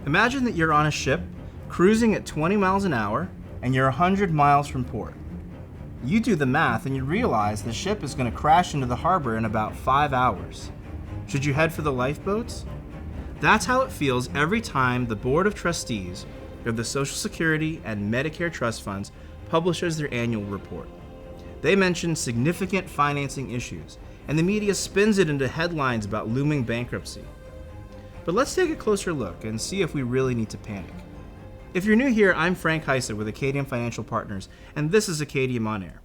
Imagine that you're on a ship cruising at 20 miles an hour and you're 100 miles from port. You do the math and you realize the ship is going to crash into the harbor in about 5 hours. Should you head for the lifeboats? That's how it feels every time the Board of Trustees of the Social Security and Medicare Trust Funds publishes their annual report. They mention significant financing issues, and the media spins it into headlines about looming bankruptcy. But let's take a closer look and see if we really need to panic. If you're new here, I'm Frank Heise with Acadium Financial Partners, and this is Acadium On Air.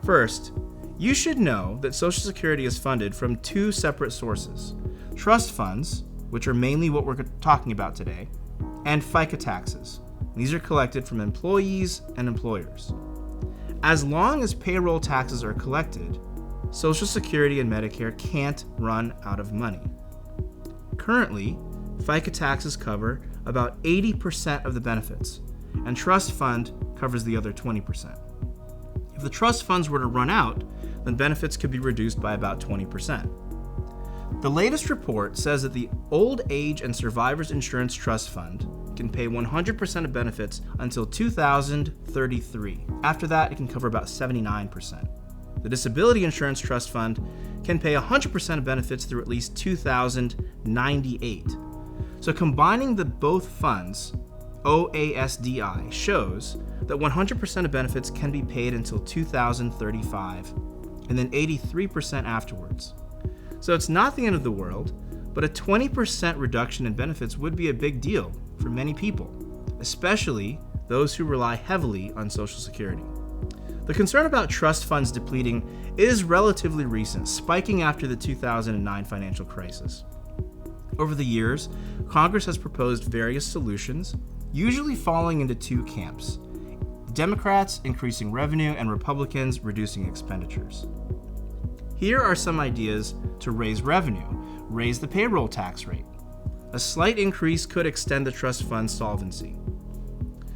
First, you should know that Social Security is funded from two separate sources: trust funds, which are mainly what we're talking about today, and FICA taxes. These are collected from employees and employers. As long as payroll taxes are collected, Social Security and Medicare can't run out of money. Currently, FICA taxes cover about 80% of the benefits, and trust fund covers the other 20%. If the trust funds were to run out, then benefits could be reduced by about 20%. The latest report says that the Old Age and Survivors Insurance Trust Fund can pay 100% of benefits until 2033. After that, it can cover about 79%. The Disability Insurance Trust Fund can pay 100% of benefits through at least 2098. So combining the both funds, OASDI, shows that 100% of benefits can be paid until 2035, and then 83% afterwards. So it's not the end of the world, but a 20% reduction in benefits would be a big deal for many people, especially those who rely heavily on Social Security. The concern about trust funds depleting is relatively recent, spiking after the 2009 financial crisis. Over the years, Congress has proposed various solutions, usually falling into two camps: Democrats increasing revenue and Republicans reducing expenditures. Here are some ideas to raise revenue. Raise the payroll tax rate. A slight increase could extend the trust fund solvency.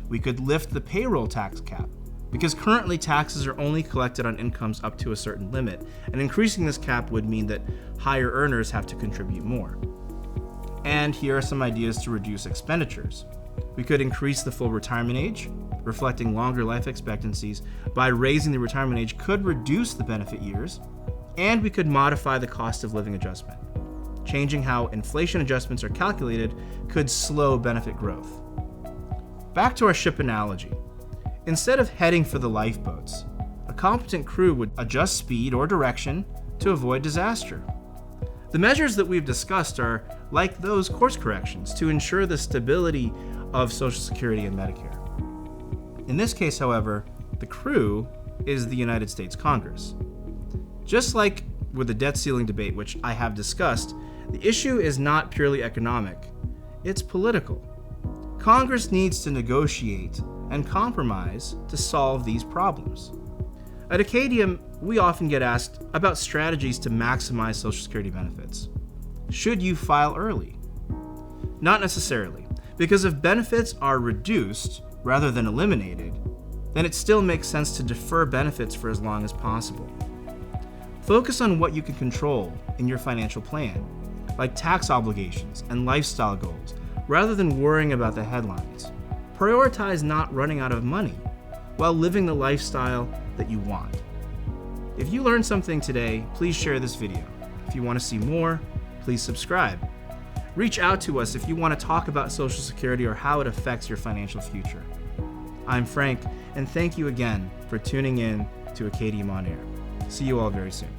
We could lift the payroll tax cap, because currently taxes are only collected on incomes up to a certain limit, and increasing this cap would mean that higher earners have to contribute more. And here are some ideas to reduce expenditures. We could increase the full retirement age, reflecting longer life expectancies. By raising the retirement age could reduce the benefit years, and we could modify the cost of living adjustment. Changing how inflation adjustments are calculated could slow benefit growth. Back to our ship analogy. Instead of heading for the lifeboats, a competent crew would adjust speed or direction to avoid disaster. The measures that we've discussed are like those course corrections to ensure the stability of Social Security and Medicare. In this case, however, the crew is the United States Congress. Just like with the debt ceiling debate, which I have discussed, the issue is not purely economic, it's political. Congress needs to negotiate and compromise to solve these problems. At Acadium, we often get asked about strategies to maximize Social Security benefits. Should you file early? Not necessarily, because if benefits are reduced rather than eliminated, then it still makes sense to defer benefits for as long as possible. Focus on what you can control in your financial plan, like tax obligations and lifestyle goals, rather than worrying about the headlines. Prioritize not running out of money while living the lifestyle that you want. If you learned something today, please share this video. If you want to see more, please subscribe. Reach out to us if you want to talk about Social Security or how it affects your financial future. I'm Frank, and thank you again for tuning in to Acadium On Air. See you all very soon.